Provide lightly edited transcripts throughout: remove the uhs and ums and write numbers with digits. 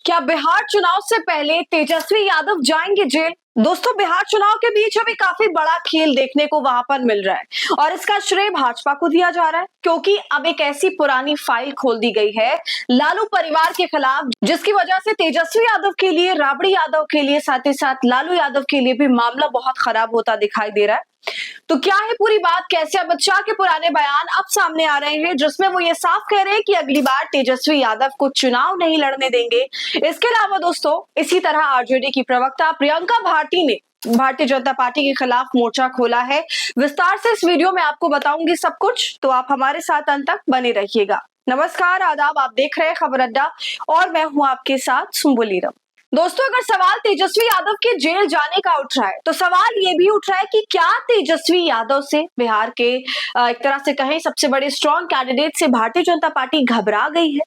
क्या बिहार चुनाव से पहले तेजस्वी यादव जाएंगे जेल? दोस्तों, बिहार चुनाव के बीच अभी काफी बड़ा खेल देखने को वहां पर मिल रहा है और इसका श्रेय भाजपा को दिया जा रहा है, क्योंकि अब एक ऐसी पुरानी फाइल खोल दी गई है लालू परिवार के खिलाफ, जिसकी वजह से तेजस्वी यादव के लिए, राबड़ी यादव के लिए, साथ ही साथ लालू यादव के लिए भी मामला बहुत खराब होता दिखाई दे रहा है। तो क्या है पूरी बात, कैसे अमित शाह के पुराने बयान अब सामने आ रहे हैं, जिसमें वो ये साफ कह रहे हैं कि अगली बार तेजस्वी यादव को चुनाव नहीं लड़ने देंगे। इसके अलावा दोस्तों, इसी तरह आरजेडी की प्रवक्ता प्रियंका भारती ने भारतीय जनता पार्टी के खिलाफ मोर्चा खोला है। विस्तार से इस वीडियो में आपको बताऊंगी सब कुछ, तो आप हमारे साथ अंत तक बने रहिएगा। नमस्कार, आदाब, आप देख रहे हैं खबर अड्डा और मैं हूं आपके साथ सुम्बुलीरम। दोस्तों, अगर सवाल तेजस्वी यादव के जेल जाने का उठ रहा है, तो सवाल ये भी उठ रहा है कि क्या तेजस्वी यादव से, बिहार के एक तरह से कहें सबसे बड़े स्ट्रॉन्ग कैंडिडेट से, भारतीय जनता पार्टी घबरा गई है?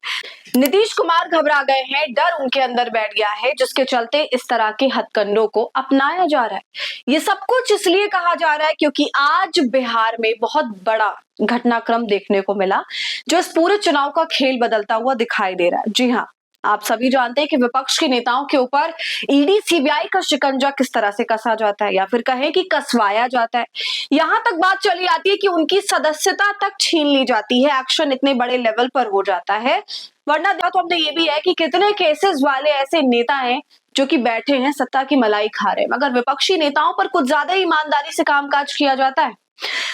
नीतीश कुमार घबरा गए हैं, डर उनके अंदर बैठ गया है, जिसके चलते इस तरह के हथकंडों को अपनाया जा रहा है। ये सब कुछ इसलिए कहा जा रहा है क्योंकि आज बिहार में बहुत बड़ा घटनाक्रम देखने को मिला, जो इस पूरे चुनाव का खेल बदलता हुआ दिखाई दे रहा है। जी हाँ, आप सभी जानते हैं कि विपक्ष के नेताओं के ऊपर ईडी सीबीआई का शिकंजा किस तरह से कसा जाता है, या फिर कहें कि कसवाया जाता है। यहां तक बात चली आती है कि उनकी सदस्यता तक छीन ली जाती है। एक्शन इतने बड़े लेवल पर हो जाता है। वरना तो हमने ये भी है कि कितने केसेस वाले ऐसे नेता हैं जो कि बैठे हैं, सत्ता की मलाई खा रहे हैं, मगर विपक्षी नेताओं पर कुछ ज्यादा ईमानदारी से कामकाज किया जाता है।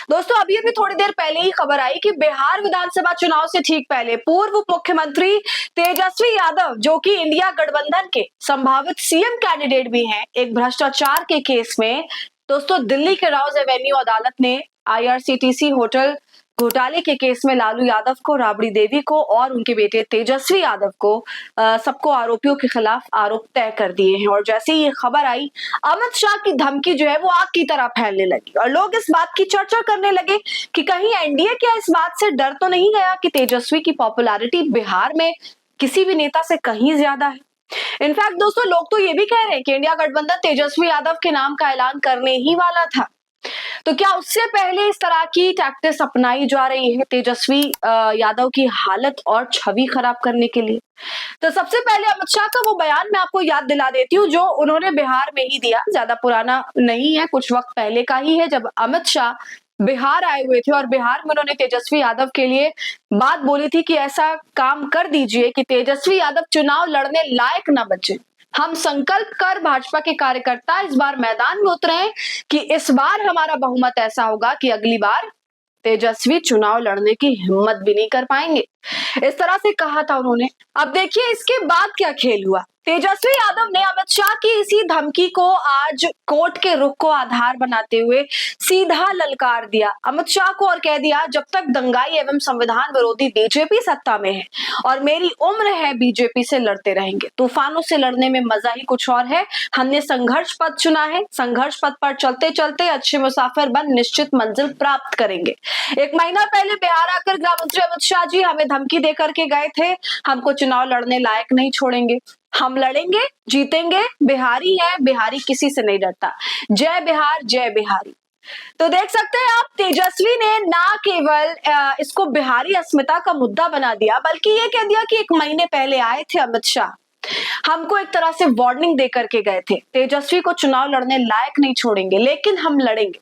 दोस्तों, अभी थोड़ी देर पहले ही खबर आई कि बिहार विधानसभा चुनाव से ठीक पहले पूर्व मुख्यमंत्री तेजस्वी यादव, जो कि इंडिया गठबंधन के संभावित सीएम कैंडिडेट भी हैं, एक भ्रष्टाचार के केस में दोस्तों दिल्ली के राउज एवेन्यू अदालत ने आईआरसीटीसी होटल घोटाले के केस में लालू यादव को, राबड़ी देवी को और उनके बेटे तेजस्वी यादव को, सबको आरोपियों के खिलाफ आरोप तय कर दिए हैं। और जैसे ही ये खबर आई, अमित शाह की धमकी जो है वो आग की तरह फैलने लगी और लोग इस बात की चर्चा करने लगे कि कहीं एनडीए क्या इस बात से डर तो नहीं गया कि तेजस्वी की पॉपुलैरिटी बिहार में किसी भी नेता से कहीं ज्यादा है। इनफैक्ट दोस्तों, लोग तो ये भी कह रहे हैं कि इंडिया गठबंधन तेजस्वी यादव के नाम का ऐलान करने ही वाला था। तो क्या उससे पहले इस तरह की टैक्टिक्स अपनाई जा रही है तेजस्वी यादव की हालत और छवि खराब करने के लिए? तो सबसे पहले अमित शाह का वो बयान मैं आपको याद दिला देती हूँ, जो उन्होंने बिहार में ही दिया। ज्यादा पुराना नहीं है, कुछ वक्त पहले का ही है, जब अमित शाह बिहार आए हुए थे और बिहार में उन्होंने तेजस्वी यादव के लिए बात बोली थी कि ऐसा काम कर दीजिए कि तेजस्वी यादव चुनाव लड़ने लायक ना बचे। हम संकल्प कर भाजपा के कार्यकर्ता इस बार मैदान में उतरे हैं कि इस बार हमारा बहुमत ऐसा होगा कि अगली बार तेजस्वी चुनाव लड़ने की हिम्मत भी नहीं कर पाएंगे। इस तरह से कहा था उन्होंने। अब देखिए इसके बाद क्या खेल हुआ। तेजस्वी यादव ने अमित शाह की इसी धमकी को आज कोर्ट के रुख को आधार बनाते हुए सीधा ललकार दिया अमित शाह को और कह दिया, जब तक दंगाई एवं संविधान विरोधी बीजेपी सत्ता में है और मेरी उम्र है, बीजेपी से लड़ते रहेंगे। तूफानों से लड़ने में मजा ही कुछ और है। हमने संघर्ष पथ चुना है, संघर्ष पथ पर चलते चलते अच्छे मुसाफिर बन निश्चित मंजिल प्राप्त करेंगे। एक महीना पहले बिहार आकर गृह मंत्री अमित शाह जी हमें धमकी दे करके गए थे, हमको चुनाव लड़ने लायक नहीं छोड़ेंगे, हम लड़ेंगे, जीतेंगे, बिहारी है, बिहारी किसी से नहीं डरता। जय बिहार, जय बिहारी। तो देख सकते हैं आप, तेजस्वी ने ना केवल इसको बिहारी अस्मिता का मुद्दा बना दिया, बल्कि ये कह दिया कि एक महीने पहले आए थे अमित शाह, हमको एक तरह से वार्निंग दे करके गए थे, तेजस्वी को चुनाव लड़ने लायक नहीं छोड़ेंगे, लेकिन हम लड़ेंगे।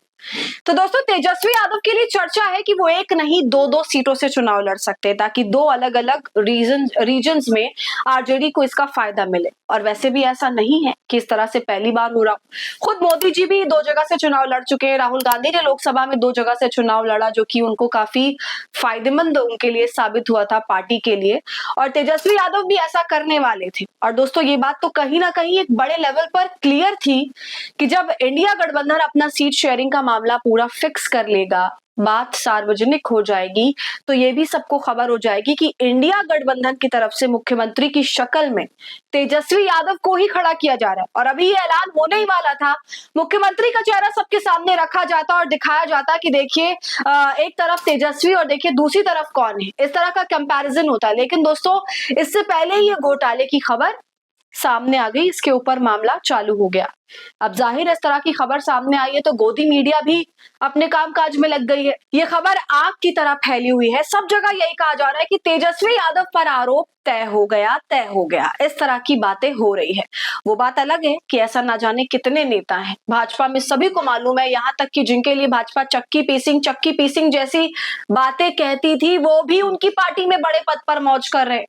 तो दोस्तों, तेजस्वी यादव के लिए चर्चा है कि वो एक नहीं दो सीटों से चुनाव लड़ सकते हैं, ताकि दो अलग अलग रीजन्स में आरजेडी को इसका फायदा मिले। और वैसे भी ऐसा नहीं है कि इस तरह से पहली बार हो रहा। खुद मोदी जी भी दो जगह से चुनाव लड़ चुके हैं, राहुल गांधी ने लोकसभा में दो जगह से चुनाव लड़ा, जो कि उनको काफी फायदेमंद उनके लिए साबित हुआ था, पार्टी के लिए। और तेजस्वी यादव भी ऐसा करने वाले थे। और दोस्तों, ये बात तो कहीं ना कहीं एक बड़े लेवल पर क्लियर थी कि जब इंडिया गठबंधन अपना सीट शेयरिंग का मामला पूरा फिक्स कर लेगा, बात सार्वजनिक हो जाएगी, तो ये भी सबको खबर हो जाएगी कि इंडिया गठबंधन की तरफ से मुख्यमंत्री की शक्ल में तेजस्वी यादव को ही खड़ा किया जा रहा है। और अभी ये ऐलान होने ही वाला था, मुख्यमंत्री का चेहरा सबके सामने रखा जाता और दिखाया जाता कि देखिए एक तरफ तेजस्वी और देखिए दूसरी तरफ कौन है, इस तरह का कंपैरिजन होता है। लेकिन दोस्तों, इससे पहले ही ये घोटाले की खबर सामने आ गई, इसके ऊपर मामला चालू हो गया। अब जाहिर इस तरह की खबर सामने आई है तो गोदी मीडिया भी अपने कामकाज में लग गई है। ये खबर आग की तरह फैली हुई है, सब जगह यही कहा जा रहा है कि तेजस्वी यादव पर आरोप तय हो गया, तय हो गया। इस तरह की बातें हो रही है। वो बात अलग है कि ऐसा ना जाने कितने नेता हैं भाजपा में, सभी को मालूम है, यहाँ तक कि जिनके लिए भाजपा चक्की पीसिंग जैसी बातें कहती थी, वो भी उनकी पार्टी में बड़े पद पर मौज कर रहे हैं।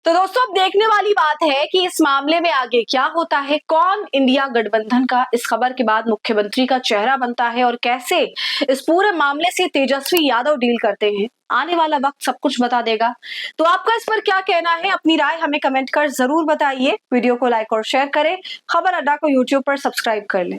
तो दोस्तों अब देखने वाली बात है कि इस मामले में आगे क्या होता है, कौन इंडिया गठबंधन का इस खबर के बाद मुख्यमंत्री का चेहरा बनता है और कैसे इस पूरे मामले से तेजस्वी यादव डील करते हैं। आने वाला वक्त सब कुछ बता देगा। तो आपका इस पर क्या कहना है, अपनी राय हमें कमेंट कर जरूर बताइए। वीडियो को लाइक और शेयर करें। खबर अड्डा को यूट्यूब पर सब्सक्राइब कर लें।